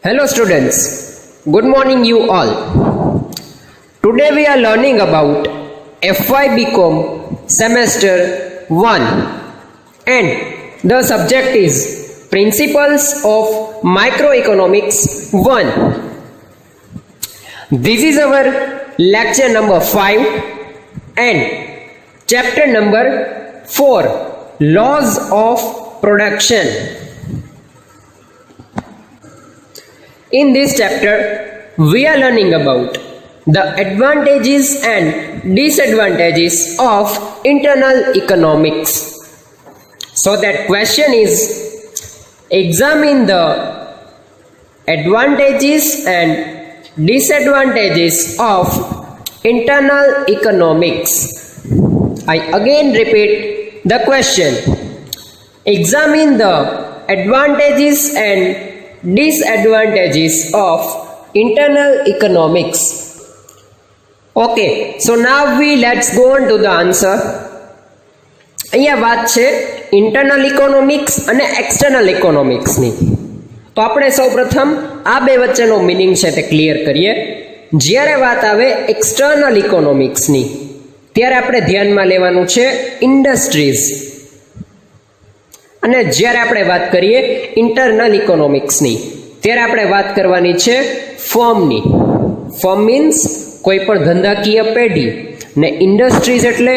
Hello students, good morning you all. Today we are learning about FY BCom semester 1 and the subject is Principles of Microeconomics 1. This is our lecture number 5 and chapter number 4, Laws of Production. In this chapter, we are learning about the advantages and disadvantages of internal economics. So that question is, examine the advantages and disadvantages of internal economics. I again repeat the question. Examine the advantages and disadvantages of internal economics. Okay, so now let's go on to the answer. અહીંયા વાત છે internal economics અને external ઇકોનોમિક્સની. તો આપણે સૌપ્રથમ આ બે વચ્ચેનો મિનિંગ છે તે ક્લિયર કરીએ. જ્યારે વાત આવે એક્સટર્નલ ઇકોનોમિક્સની ત્યારે આપણે ધ્યાનમાં લેવાનું છે ઇન્ડસ્ટ્રીઝ, અને જ્યારે આપણે વાત કરીએ ઇન્ટરનલ ઇકોનોમિક્સની ત્યારે આપણે વાત કરવાની છે ફર્મની. ફર્મ મીન્સ કોઈ પણ ધંધાકીય પેઢી, ને ઇન્ડસ્ટ્રીઝ એટલે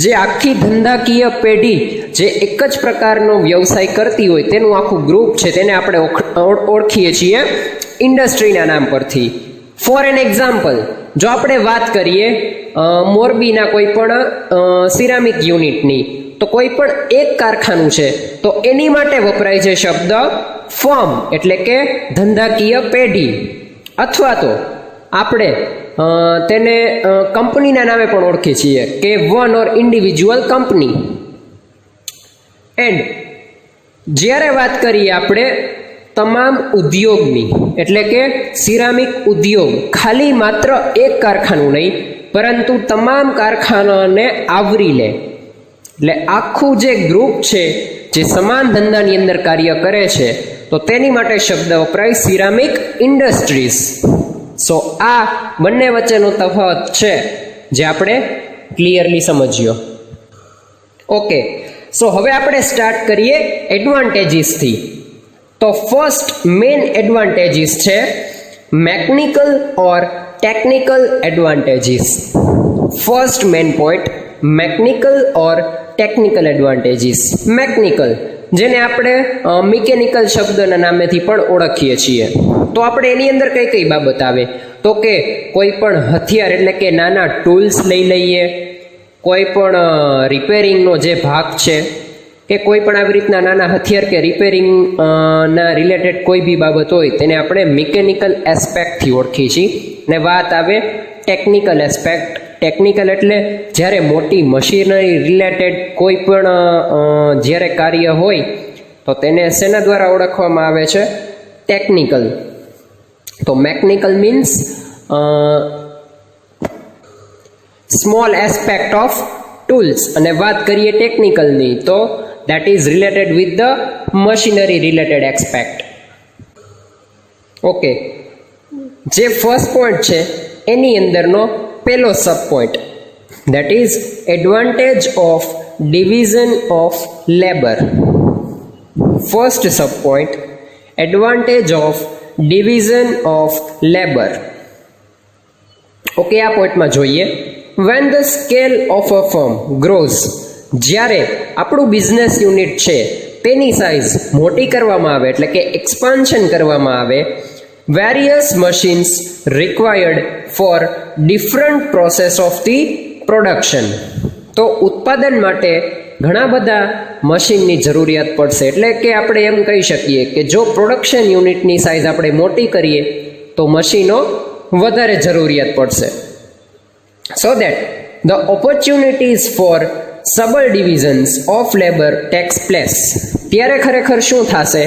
જે આખી ધંધાકીય પેઢી જે એક જ પ્રકારનો વ્યવસાય કરતી હોય તેનું આખું ગ્રુપ છે તેને આપણે ઓળખીએ છીએ ઇન્ડસ્ટ્રીના નામ પરથી. ફોર એન એક્ઝામ્પલ, જો આપણે વાત કરીએ મોરબીના કોઈ પણ સિરામિક યુનિટની, તો કોઈ પણ એક કારખાનું છે તો એની માટે વપરાય છે શબ્દ ફર્મ એટલે કે ધંધાકીય પેઢી, અથવા તો આપણે તેને કંપનીના નામે પણ ઓળખીએ છીએ કે one or individual company. And જ્યારે વાત કરીએ આપણે તમામ ઉદ્યોગની, એટલે કે સિરામિક ઉદ્યોગ ખાલી માત્ર એક કારખાનું નહીં પરંતુ તમામ કારખાનાને આવરી લે, એટલે આખું જે ગ્રુપ છે જે સમાન ધંધાની અંદર કાર્ય કરે છે તો તેની માટે શબ્દ વપરાય સિરામિક ઇન્ડસ્ટ્રીઝ. સો આ બંને વચ્ચેનો તફાવત છે જે આપણે ક્લિયરલી સમજ્યો. ઓકે, સો હવે આપણે સ્ટાર્ટ કરીએ એડવાન્ટેજીસથી. તો ફર્સ્ટ મેઇન એડવાન્ટેજીસ છે mechanical or technical advantages. First main point, mechanical or technical advantages. Mechanical જેને આપણે મિકેનિકલ શબ્દના નામેથી પણ ઓળખીએ છીએ. તો આપણે એની અંદર કઈ કઈ બાબત આવે તો કે કોઈ પણ હથિયાર એટલે કે નાના ટૂલ્સ લઈ લઈએ, કોઈ પણ રિપેરિંગનો જે ભાગ છે કે કોઈ પણ આવી રીતના નાના હથિયાર કે રિપેરિંગ ના રિલેટેડ કોઈ બી બાબત હોય તેને આપણે મિકેનિકલ એસ્પેક્ટથી ઓળખીએ છીએ. ને વાત આવે ટેકનિકલ એસ્પેક્ટ. ટેકનિકલ એટલે જ્યારે મોટી મશીનરી રિલેટેડ કોઈ પણ જ્યારે કાર્ય હોય તો તેને શેના દ્વારા ઓળખવામાં આવે છે? ટેકનિકલ. તો mechanical means small aspect of tools, અને વાત કરીએ ટેકનિકલની તો that is related with the machinery related aspect. Okay, જે ફર્સ્ટ પોઈન્ટ છે એની અંદરનો પહેલો sub point, that is advantage of division of labour. First sub point, advantage of division of labour. Okay, આ પોઈન્ટમાં જોઈએ, when the scale of a firm grows, જ્યારે આપણું બિઝનેસ યુનિટ છે તેની સાઇઝ મોટી કરવામાં આવે એટલે કે એક્સપાન્શન કરવામાં આવે, various machines required four different process of the production. તો ઉત્પાદન માટે ઘણા બધા મશીનની જરૂરિયાત પડશે. એટલે કે આપણે એમ કહી શકીએ કે જો પ્રોડક્શન યુનિટની સાઇઝ આપણે મોટી કરીએ તો મશીનો વધારે જરૂરિયાત પડશે. So that the opportunities four Sabal ડિવિઝન્સ of labour tax place. ત્યારે ખરેખર શું થશે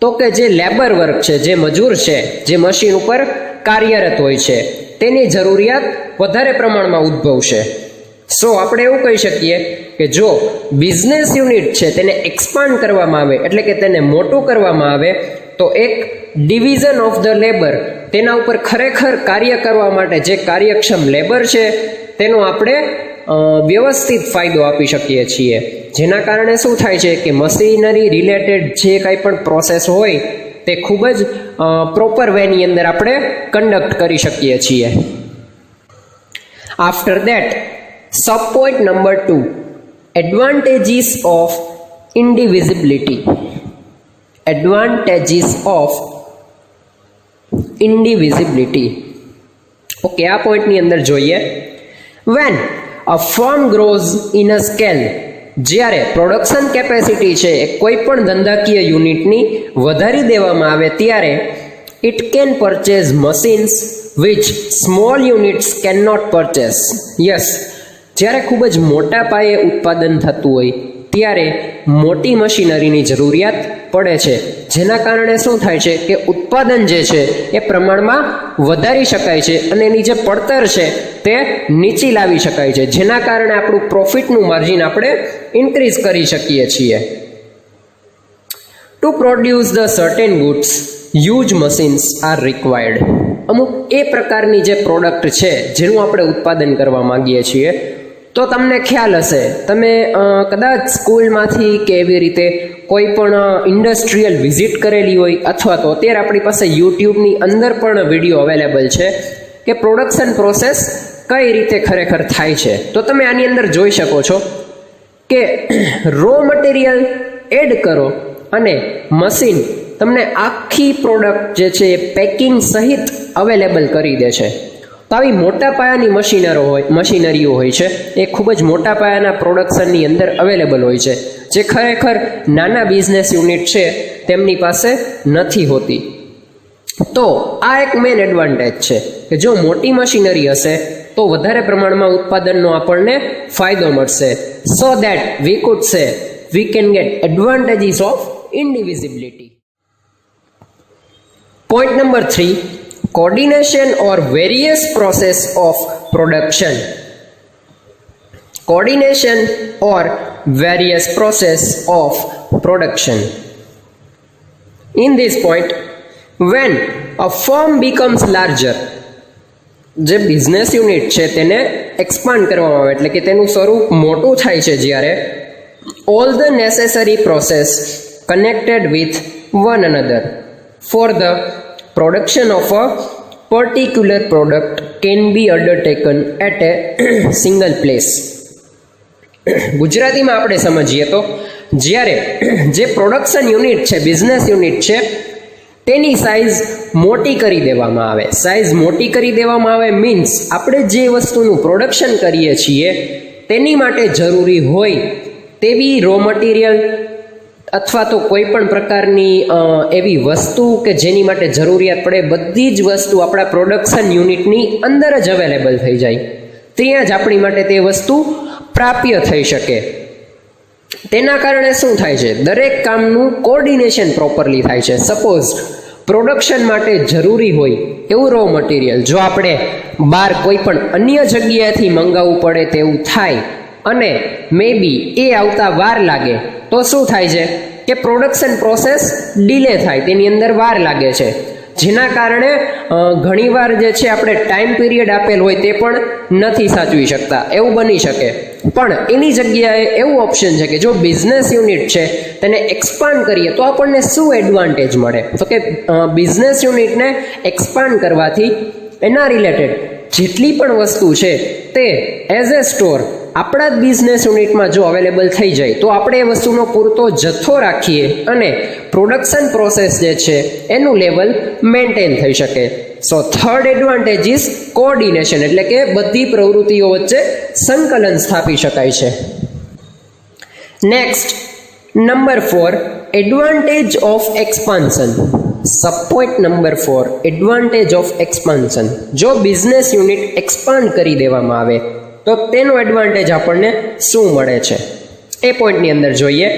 તો કે જે લેબર વર્ક છે, જે મજૂર છે, જે મશીન ઉપર કાર્યરત હોય છે તેની જરૂરિયાત વધારે પ્રમાણમાં ઉદ્ભવશે. સો આપણે એવું કહી શકીએ કે જો બિઝનેસ યુનિટ છે તેને એક્સપાન્ડ કરવામાં આવે એટલે કે તેને મોટું કરવામાં આવે તો એક ડિવિઝન ઓફ ધ લેબર, તેના ઉપર ખરેખર કાર્ય કરવા માટે જે કાર્યક્ષમ લેબર છે તેનો આપણે વ્યવસ્થિત ફાયદો આપી શકીએ છીએ, જેના કારણે શું થાય છે કે મશીનરી રિલેટેડ જે કાંઈ પણ પ્રોસેસ હોય તે ખૂબ જ પ્રોપર વેની અંદર આપણે કન્ડક્ટ કરી શકીએ છીએ. After that, sub point number 2, advantages of indivisibility. Advantages of indivisibility. Okay, આ પોઈન્ટની અંદર જોઈએ. When a firm grows in a scale, જ્યારે પ્રોડક્શન કેપેસિટી છે એ કોઈ પણ ધંધાકીય યુનિટની વધારી દેવામાં આવે ત્યારે it can purchase machines which small units can not purchase. Yes, જ્યારે ખૂબ જ મોટા પાયે ઉત્પાદન થતું હોય ત્યારે મોટી મશીનરીની જરૂરિયાત પડે છે, જેના કારણે શું થાય છે કે ઉત્પાદન જે છે એ પ્રમાણમાં વધારી શકાય છે અને એની જે પડતર છે તે નીચી લાવી શકાય છે, જેના કારણે આપણું પ્રોફિટનું માર્જિન આપણે ઇન્ક્રીઝ કરી શકીએ છીએ. To produce the certain goods huge machines are required. અમુક એ પ્રકારની જે પ્રોડક્ટ છે જેનું આપણે ઉત્પાદન કરવા માંગીએ છીએ, તો તમને ખ્યાલ હશે, તમે કદાચ સ્કૂલમાંથી કે એવી રીતે કોઈ પણ ઇન્ડસ્ટ્રીયલ વિઝિટ કરેલી હોય, અથવા તો અત્યારે આપણી પાસે યુટ્યુબની અંદર પણ વિડીયો અવેલેબલ છે કે પ્રોડક્શન પ્રોસેસ કઈ રીતે ખરેખર થાય છે. તો તમે આની અંદર જોઈ શકો છો કે રો મટીરિયલ એડ કરો અને મશીન તમને આખી પ્રોડક્ટ જે છે એ પેકિંગ સહિત અવેલેબલ કરી દે છે. તો આવી મોટા પાયાની મશીનરીઓ હોય છે એ ખૂબ જ મોટા પાયાના પ્રોડક્શનની અંદર અવેલેબલ હોય છે, જે ખરેખર નાના બિઝનેસ યુનિટ છે તેમની પાસે નથી હોતી. તો આ એક મેઇન એડવાન્ટેજ છે કે જો મોટી મશીનરી હશે તો વધારે પ્રમાણમાં ઉત્પાદનનો આપણને ફાયદો મળશે. સો that we could say we can get advantages of indivisibility. Point number 3, coordination or various process of production. Coordination or various process of production. In this point, when a firm becomes larger, જે business unit છે તેને expand કરવામાં આવે એટલે કે તેનું સ્વરૂપ મોટું થાય છે, જ્યારે all the necessary process connected with one another for the production of a particular product can be undertaken at a single place. ગુજરાતીમાં આપણે સમજીએ તો જ્યારે જે પ્રોડક્શન યુનિટ છે, બિઝનેસ યુનિટ છે, તેની સાઇઝ મોટી કરી દેવામાં આવે. સાઇઝ મોટી કરી દેવામાં આવે મીન્સ આપણે જે વસ્તુનું પ્રોડક્શન કરીએ છીએ તેની માટે જરૂરી હોય તેવી રો મટીરિયલ અથવા તો કોઈ પણ પ્રકારની એવી વસ્તુ કે જેની માટે જરૂરિયાત પડે, બધી જ વસ્તુ આપણા પ્રોડક્શન યુનિટની અંદર જ અવેલેબલ થઈ જાય, ત્યાં જ આપણી માટે તે વસ્તુ પ્રાપ્ય થઈ શકે. તેના કારણે શું થાય છે, દરેક કામનું કોર્ડિનેશન પ્રોપરલી થાય છે. સપોઝ પ્રોડક્શન માટે જરૂરી હોય એવું રો મટીરિયલ જો આપણે બહાર કોઈ પણ અન્ય જગ્યાએથી મંગાવવું પડે તેવું થાય અને મે બી એ આવતા વાર લાગે, તો શું થાય છે કે પ્રોડક્શન પ્રોસેસ ડિલે થાય, તેની અંદર વાર લાગે છે, જેના કારણે ઘણીવાર જે છે આપણે ટાઈમ પીરિયડ આપેલ હોય તે પણ નથી સાચવી શકતા, એવું બની શકે. પણ એની જગ્યાએ એવું ઓપ્શન છે કે જો બિઝનેસ યુનિટ છે તેને એક્સપાન્ડ કરીએ તો આપણને શું એડવાન્ટેજ મળે, તો કે બિઝનેસ યુનિટને એક્સપાન્ડ કરવાથી એના રિલેટેડ જેટલી પણ વસ્તુ છે તે એઝ એ સ્ટોર આપણા જ બિઝનેસ યુનિટમાં જો અવેલેબલ થઈ જાય તો આપણે એ વસ્તુનો પૂરતો જથ્થો રાખીએ અને પ્રોડક્શન પ્રોસેસ જે છે એનું લેવલ મેન્ટેન થઈ શકે. સો થર્ડ એડવાન્ટેજ ઇઝ કોઓર્ડિનેશન, એટલે કે બધી પ્રવૃત્તિઓ વચ્ચે સંકલન સ્થાપી શકાય છે. Next number 4, advantage of expansion. Sub point number 4, advantage of expansion. જો બિઝનેસ યુનિટ એક્સપાન્ડ કરી દેવામાં આવે તો તેનો એડવાન્ટેજ આપણને શું મળે છે એ પોઈન્ટની અંદર જોઈએ.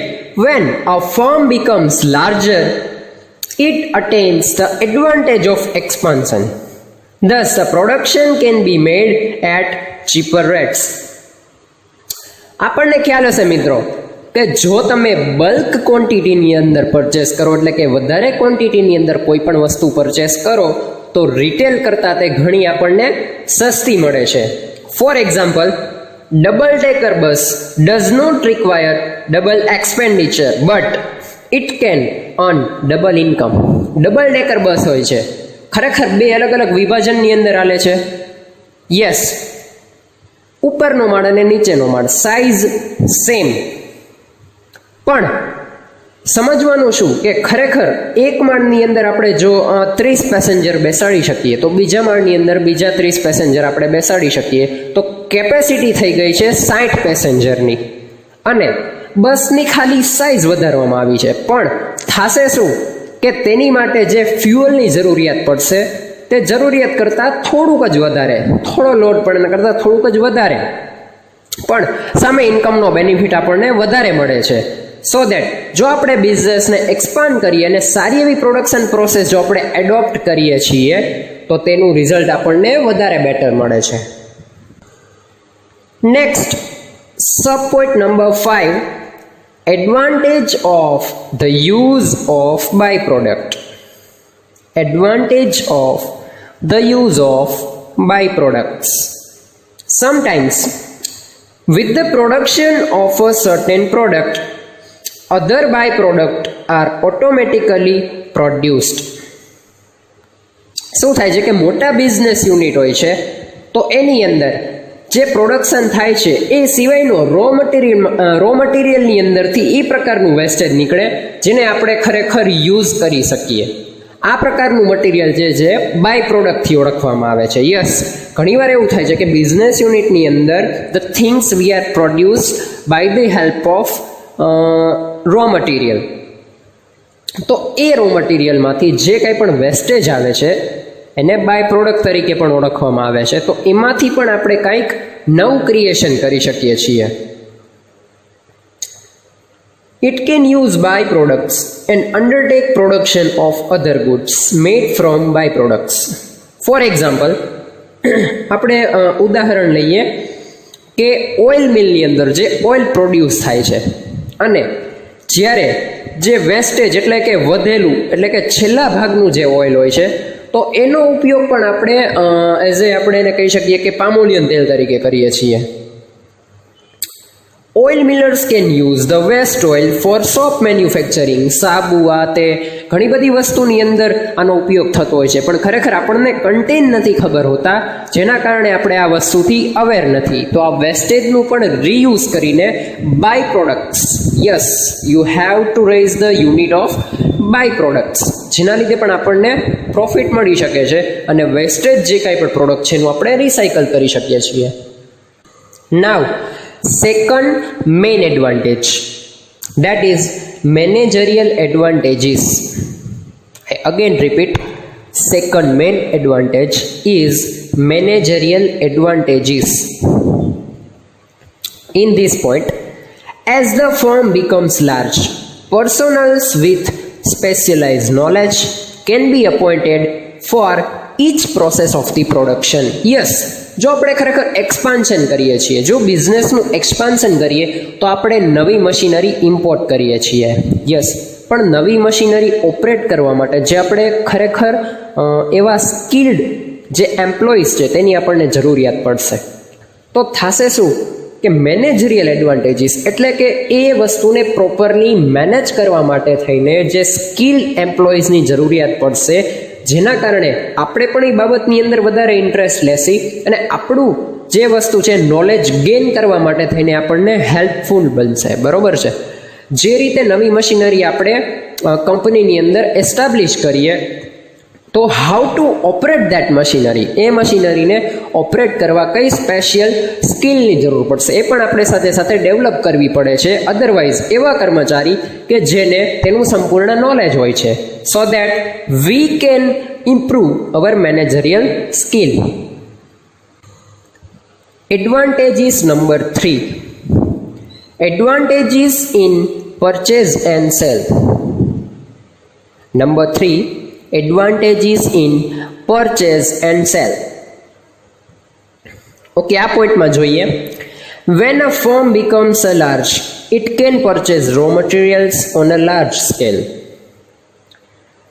When a firm becomes larger it attains the advantage of expansion. Thus, the production can be made at cheaper rates. આપણને ખ્યાલ હશે મિત્રો કે જો તમે બલ્ક ક્વોન્ટિટીની અંદર પરચેસ કરો, એટલે કે વધારે ક્વોન્ટિટીની અંદર કોઈ પણ વસ્તુ પરચેસ કરો, તો રિટેલ કરતાં તે ઘણી આપણને સસ્તી મળે છે. For example, double decker bus does not require double expenditure but it can earn double income. Double decker bus હોય છે, ખરેખર બે અલગ અલગ વિભાજનની અંદર હાલે છે. યસ, ઉપરનો માળ અને નીચેનો માળ સાઇઝ સેમ, પણ સમજવાનું શું કે ખરેખર એક માળની અંદર આપણે જો 30 પેસેન્જર બેસાડી શકીએ તો બીજા માળની અંદર બીજા 30 પેસેન્જર આપણે બેસાડી શકીએ, તો કેપેસિટી થઈ ગઈ છે 60 પેસેન્જરની, અને બસની ખાલી સાઇઝ વધારવામાં આવી છે. પણ થશે શું કે તેની માટે જે ફ્યુઅલની જરૂરિયાત પડશે તે જરૂરિયાત કરતાં થોડુંક જ વધારે, થોડો લોડ પડે કરતાં થોડુંક જ વધારે, પણ સામે ઇન્કમનો બેનિફિટ આપણને વધારે મળે છે. સો દેટ જો આપણે બિઝનેસને એક્સપાન્ડ કરીએ અને સારી એવી પ્રોડક્શન પ્રોસેસ જો આપણે એડોપ્ટ કરીએ છીએ તો તેનું રિઝલ્ટ આપણને વધારે બેટર મળે છે. Next, sub point number 5, advantage of the use of byproduct. Advantage of the use of byproducts. Sometimes, with the production of a certain product, other byproducts are automatically produced. શું થાય છે કે મોટા business unit હોય છે તો એની અંદર જે પ્રોડક્શન થાય છે એ સિવાયનો રો મટીરિયલની અંદરથી એ પ્રકારનું વેસ્ટેજ નીકળે જેને આપણે ખરેખર યુઝ કરી શકીએ. આ પ્રકારનું મટીરિયલ જે બાય પ્રોડક્ટથી ઓળખવામાં આવે છે. યસ, ઘણીવાર એવું થાય છે કે બિઝનેસ યુનિટની અંદર the things we are produced by the help of raw material. તો એ રો મટીરિયલમાંથી જે કંઈ પણ વેસ્ટેજ આવે છે એને બાય પ્રોડક્ટ તરીકે પણ ઓળખવામાં આવે છે. તો એમાંથી પણ આપણે કંઈક નવું ક્રિએશન કરી શકીએ છીએ. It can use byproducts and undertake production of other goods made from byproducts. For example, આપણે ઉદાહરણ લઈએ કે ઓઇલ મિલની અંદર જે ઓઇલ પ્રોડ્યુસ થાય છે અને જ્યારે જે વેસ્ટેજ એટલે કે વધેલું એટલે કે છેલ્લા ભાગનું જે ઓઇલ હોય છે તો એનો ઉપયોગ પણ આપણે આપણે એને કહી શકીએ કે પામોલિયન તેલ તરીકે કરીએ છીએ. Oil millers can use the waste oil for soap manufacturing. સાબુ આ તે ઘણી બધી વસ્તુની અંદર આનો ઉપયોગ થતો હોય છે, પણ ખરેખર આપણને કન્ટેન નથી ખબર હોતા, જેના કારણે આપણે આ વસ્તુથી અવેર નથી. તો આ વેસ્ટેજનું પણ રીયુઝ કરીને by products, yes, you have to raise the unit of by products, જેના લીધે પણ આપણને પ્રોફિટ મળી શકે છે અને વેસ્ટેજ જે કાંઈ પણ પ્રોડક્ટ છે એનું આપણે રિસાયકલ કરી શકીએ છીએ. નાવ, second main advantage, that is managerial advantages. I again repeat, second main advantage is managerial advantages. In this point, as the firm becomes large, personnels with specialized knowledge can be appointed for each process of the production. Yes, જો આપણે ખરેખર expansion કરીએ છીએ, જો બિઝનેસનું expansion કરીએ તો આપણે નવી મશીનરી ઇમ્પોર્ટ કરીએ છીએ. યસ, પણ નવી મશીનરી ઓપરેટ કરવા માટે જે આપણે ખરેખર એવા સ્કિલ્ડ જે એમ્પ્લોઈઝ છે તેની આપણને જરૂરિયાત પડશે. તો થશે શું કે મેનેજરિયલ એડવાન્ટેજીસ એટલે કે એ વસ્તુને પ્રોપરલી મેનેજ કરવા માટે થઈને જે સ્કિલ્ડ એમ્પ્લોઈઝની જરૂરિયાત પડશે, જેના કારણે આપણે પણ એ બાબતની અંદર વધારે ઇન્ટરેસ્ટ લેશી અને આપણું જે વસ્તુ છે નોલેજ ગેઇન કરવા માટે થઈને આપણને હેલ્પફુલ બનશે. બરોબર છે? જે રીતે નવી મશીનરી આપણે કંપનીની અંદર એસ્ટાબ્લિશ કરીએ તો how to operate that machinery, એ મશીનરીને ઓપરેટ કરવા કઈ સ્પેશિયલ સ્કિલની જરૂર પડશે એ પણ આપણે સાથે સાથે ડેવલપ કરવી પડે છે. અધરવાઇઝ એવા કર્મચારી કે જેને તેનું સંપૂર્ણ નોલેજ હોય છે, so that we can improve our managerial skill. Advantages number 3, advantages in purchase and sell. Number 3, advantages in purchase and sell. Okay, આ પોઈન્ટમાં જોઈએ. When a firm becomes large, it can purchase raw materials on a large scale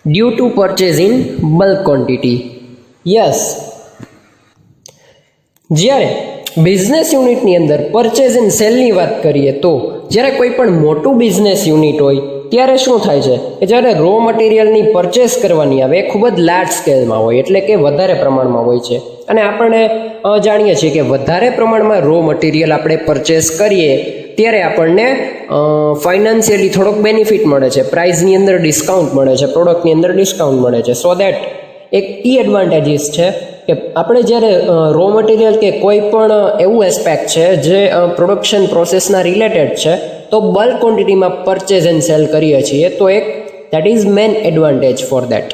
due to purchase in bulk quantity. Yes, જ્યારે business યુનિટની અંદર purchase and સેલની વાત કરીએ તો જ્યારે કોઈ પણ મોટું બિઝનેસ યુનિટ હોય ત્યારે શું થાય છે કે જ્યારે રો મટીરિયલની પરચેસ કરવાની આવે એ ખૂબ જ લાર્જ સ્કેલમાં હોય, એટલે કે વધારે પ્રમાણમાં હોય છે. અને આપણે જાણીએ છીએ કે વધારે પ્રમાણમાં રો મટીરિયલ આપણે પરચેસ કરીએ ત્યારે આપણને ફાઇનાન્શિયલી થોડોક બેનિફિટ મળે છે, પ્રાઇઝની અંદર ડિસ્કાઉન્ટ મળે છે, પ્રોડક્ટની અંદર ડિસ્કાઉન્ટ મળે છે. સો દેટ એક કી એડવાન્ટેજીસ છે કે આપણે જ્યારે રો મટીરિયલ કે કોઈ પણ એવું એસ્પેક્ટ છે જે પ્રોડક્શન પ્રોસેસના રિલેટેડ છે તો બલ્ક ક્વોન્ટિટીમાં પરચેઝ એન્ડ સેલ કરીએ છીએ, તો એક that is main advantage for that.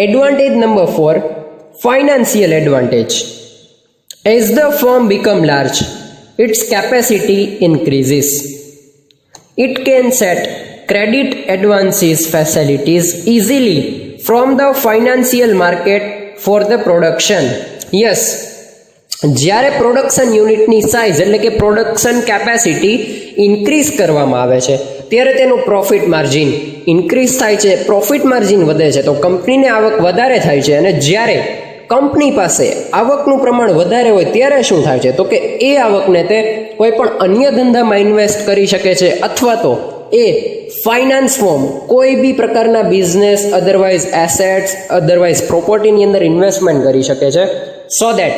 Advantage number 4, financial advantage. As the firm become large, its capacity increases. It can set credit advances facilities easily from the financial market for the production. Yes, જ્યારે production યુનિટની size એટલે કે production capacity increase કરવામાં આવે છે ત્યારે તેનું profit margin increase થાય છે, પ્રોફિટ માર્જિન વધે છે તો કંપનીને આવક વધારે થાય છે. અને જ્યારે કંપની પાસે આવકનું પ્રમાણ વધારે હોય ત્યારે શું થાય છે તો કે એ આવકને તે કોઈ પણ અન્ય ધંધામાં ઇન્વેસ્ટ કરી શકે છે અથવા તો એ ફાઇનાન્સ ફોર્મ કોઈ બી પ્રકારના બિઝનેસ, અધરવાઇઝ એસેટ્સ, અધરવાઇઝ પ્રોપર્ટીની અંદર ઇન્વેસ્ટમેન્ટ કરી શકે છે. સો દેટ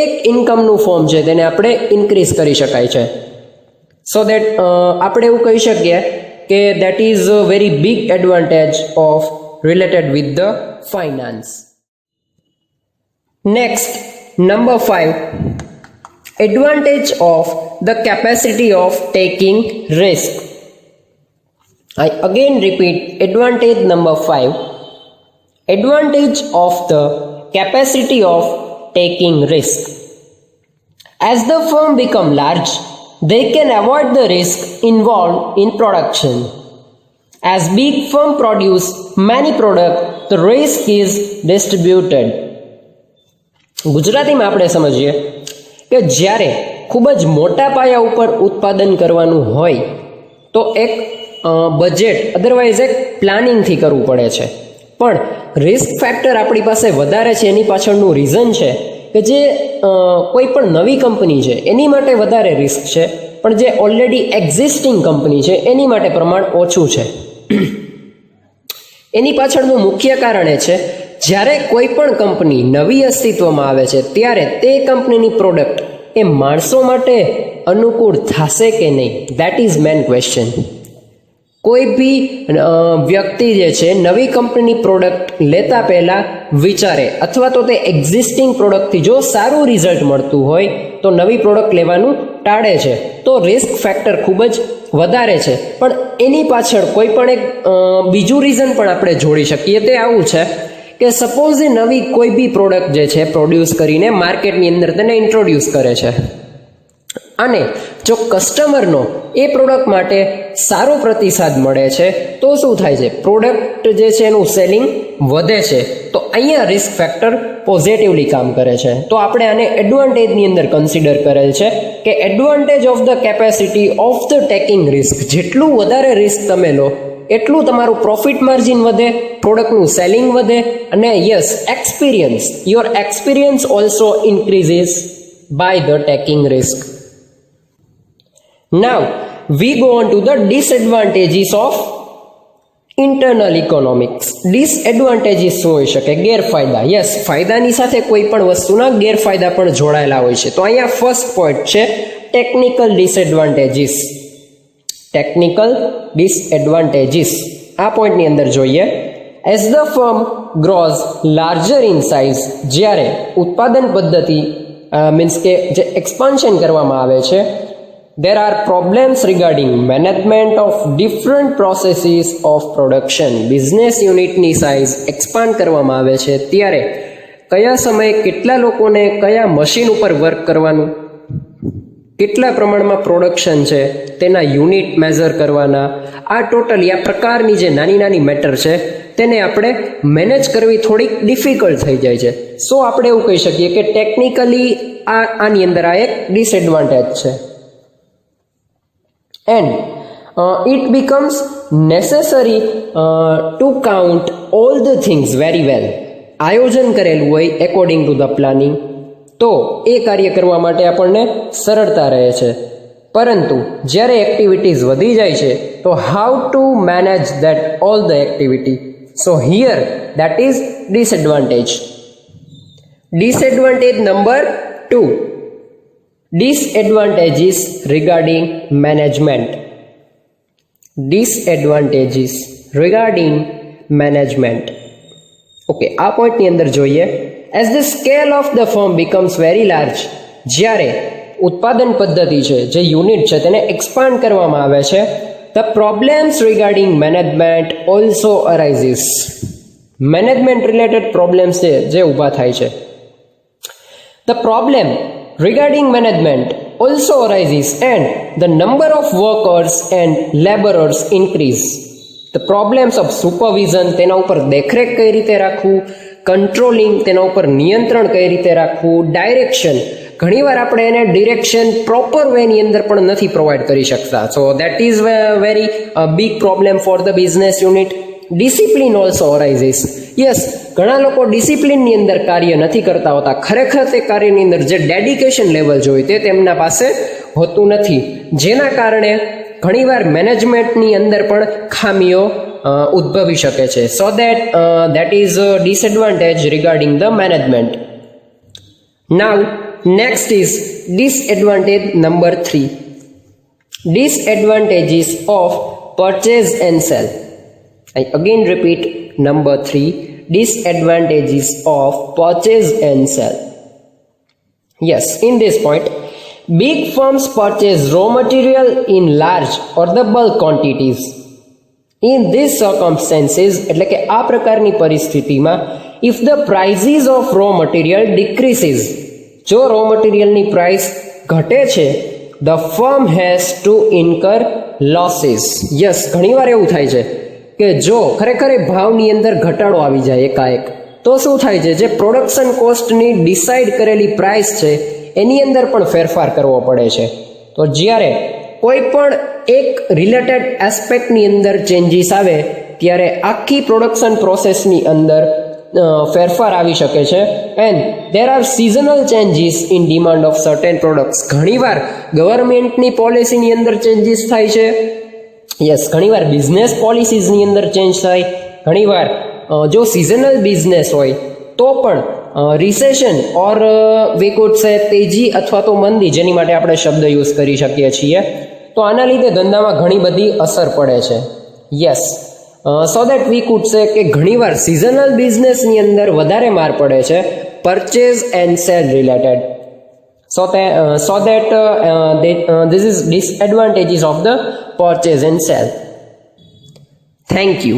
એક ઇન્કમનું ફોર્મ છે તેને આપણે ઇન્ક્રીઝ કરી શકાય છે. સો દેટ આપણે એવું કહી શકીએ કે that is a very big advantage of related with the finance. Next, number 5, advantage of the capacity of taking risk. I again repeat, advantage number 5, advantage of the capacity of taking risk. As the firm become large, they can avoid the risk involved in production. As big firm produce many products, the risk is distributed. ગુજરાતીમાં આપણે સમજીએ કે જ્યારે ખૂબ જ મોટા પાયા ઉપર ઉત્પાદન કરવાનું હોય તો એક બજેટ અધરવાઇઝ એક પ્લાનિંગથી કરવું પડે છે, પણ રિસ્ક ફેક્ટર આપણી પાસે વધારે છે. એની પાછળનું રીઝન છે કે જે કોઈ પણ નવી કંપની છે એની માટે વધારે રિસ્ક છે, પણ જે ઓલરેડી એક્ઝિસ્ટિંગ કંપની છે એની માટે પ્રમાણ ઓછું છે. એની પાછળનું મુખ્ય કારણ એ છે જ્યારે કોઈ પણ કંપની નવી અસ્તિત્વમાં આવે છે ત્યારે તે કંપનીની પ્રોડક્ટ એ માણસો માટે અનુકૂળ થશે કે નહીં, દેટ ઇઝ મેન ક્વેશ્ચન. કોઈ બી વ્યક્તિ જે છે નવી કંપનીની પ્રોડક્ટ લેતા પહેલાં વિચારે અથવા તો તે એક્ઝિસ્ટિંગ પ્રોડક્ટથી જો સારું રિઝલ્ટ મળતું હોય તો નવી પ્રોડક્ટ લેવાનું ટાળે છે. તો રિસ્ક ફેક્ટર ખૂબ જ વધારે છે. પણ એની પાછળ કોઈ પણ એક બીજું રીઝન પણ આપણે જોડી શકીએ. તે આવું છે કે સપોઝ એ નવી કોઈ બી પ્રોડક્ટ જે છે પ્રોડ્યુસ કરીને માર્કેટની અંદર તેને ઇન્ટ્રોડ્યુસ કરે છે અને જો કસ્ટમરનો એ પ્રોડક્ટ માટે સારો પ્રતિસાદ મળે છે તો શું થાય છે, પ્રોડક્ટ જે છે એનું સેલિંગ વધે છે. તો અહીંયા રિસ્ક ફેક્ટર પોઝિટિવલી કામ કરે છે. તો આપણે આને એડવાન્ટેજની અંદર કન્સિડર કરેલ છે કે advantage of the capacity of the taking risk. જેટલું વધારે રિસ્ક તમે લો એટલું તમારું પ્રોફિટ માર્જિન વધે, પ્રોડક્ટનું સેલિંગ વધે અને yes experience, your experience also increases by the taking risk. Now we go on to the disadvantages of internal economics. Disadvantages શું હોઈ શકે? ગેરફાયદા. યસ, ફાયદાની સાથે કોઈ પણ વસ્તુના ગેરફાયદા પણ જોડાયેલા હોય છે. તો અહીંયા ફર્સ્ટ પોઈન્ટ છે ટેકનિકલ ડિસએડવાન્ટેજીસ. ટેકનિકલ ડિસએડવાન્ટેજીસ આ પોઈન્ટની અંદર જોઈએ. As the firm grows larger in size, જ્યારે ઉત્પાદન પદ્ધતિ મીન્સ કે જે એક્સપાન્શન કરવામાં આવે છે, there are problems regarding management of different processes of production. Business યુનિટની સાઇઝ એક્સપાન્ડ કરવામાં આવે છે ત્યારે કયા સમયે કેટલા લોકોને કયા મશીન ઉપર વર્ક કરવાનું, કેટલા પ્રમાણમાં પ્રોડક્શન છે તેના યુનિટ મેઝર કરવાના, આ ટોટલી આ પ્રકારની જે નાની નાની મેટર છે તેને આપણે મેનેજ કરવી થોડીક ડિફિકલ્ટ થઈ જાય છે. સો આપણે એવું કહી શકીએ કે ટેકનિકલી આની અંદર આ એક ડિસએડવાન્ટેજ છે. and it becomes necessary to count all the things very well. આયોજન કરેલું હોય એકોર્ડિંગ ટુ ધ પ્લાનિંગ, તો એ કાર્ય કરવા માટે આપણને સરળતા રહે છે. પરંતુ જ્યારે એક્ટિવિટીઝ વધી જાય છે તો how two manage that all the activity, so here that is disadvantage. Disadvantage number 2, disadvantages regarding management. Disadvantages regarding management. Okay, આ પોઈન્ટની અંદર જોઈએ. As the scale of the firm becomes very large, જ્યારે ઉત્પાદન પદ્ધતિ છે, જે યુનિટ છે તેને એક્સપાન્ડ કરવામાં આવે છે, the problems regarding management also arises. Management related problems છે જે ઊભા થાય છે. The problem regarding management also arises and the number of workers and laborers increase. The problems of supervision, તેના ઉપર દેખરેખ કઈ રીતે રાખવું, કંટ્રોલિંગ, તેના ઉપર નિયંત્રણ કઈ રીતે રાખવું, ડાયરેક્શન, ઘણીવાર આપણે એને ડિરેક્શન પ્રોપર વેની અંદર પણ નથી પ્રોવાઈડ કરી શકતા. So that is very big problem for the business unit. Discipline also arises. Yes, ઘણા લોકો ડિસિપ્લિનની અંદર કાર્ય નથી કરતા હોતા. ખરેખર તે કાર્યની અંદર જે ડેડિકેશન લેવલ જોઈએ તે તેમના પાસે હોતું નથી, જેના કારણે ઘણીવાર મેનેજમેન્ટની અંદર પણ ખામીઓ ઉદ્ભવી શકે છે. So that is disadvantage regarding the management. Now next is disadvantage number 3, disadvantages of purchase and sell. I again repeat, number 3, disadvantages of purchase and sell. Yes, in this point, big firms purchase raw material in large or the bulk quantities. In these circumstances, એટલે કે આ પ્રકારની પરિસ્થિતિમાં, if the prices of raw material decreases, જો raw materialની price ઘટે છે, the firm has to incur losses. Yes, ઘણીવાર એવું થાય છે કે જો ખરેખર એ ભાવની અંદર ઘટાડો આવી જાય એકાએક, તો શું થાય છે, જે પ્રોડક્શન કોસ્ટની ડિસાઇડ કરેલી પ્રાઇસ છે એની અંદર પણ ફેરફાર કરવો પડે છે. તો જ્યારે કોઈ પણ એક રિલેટેડ એસ્પેક્ટની અંદર ચેન્જીસ આવે ત્યારે આખી પ્રોડક્શન પ્રોસેસની અંદર ફેરફાર આવી શકે છે. And there are seasonal changes in demand of certain products. ઘણીવાર ગવર્મેન્ટની પોલિસીની અંદર ચેન્જીસ થાય છે. યસ, ઘણીવાર બિઝનેસ પોલિસીઝની અંદર ચેન્જ થાય. ઘણીવાર જો સિઝનલ બિઝનેસ હોય તો પણ રિસેશન ઓર વી કુડ સે તેજી અથવા તો મંદી, જેની માટે આપણે શબ્દ યુઝ કરી શકીએ છીએ, તો આના લીધે ધંધામાં ઘણી બધી અસર પડે છે. Yes, so that we could સે કે ઘણીવાર સિઝનલ બિઝનેસની અંદર વધારે માર પડે છે purchase and cell related. So that this is disadvantages of the purchase and sell. Thank you.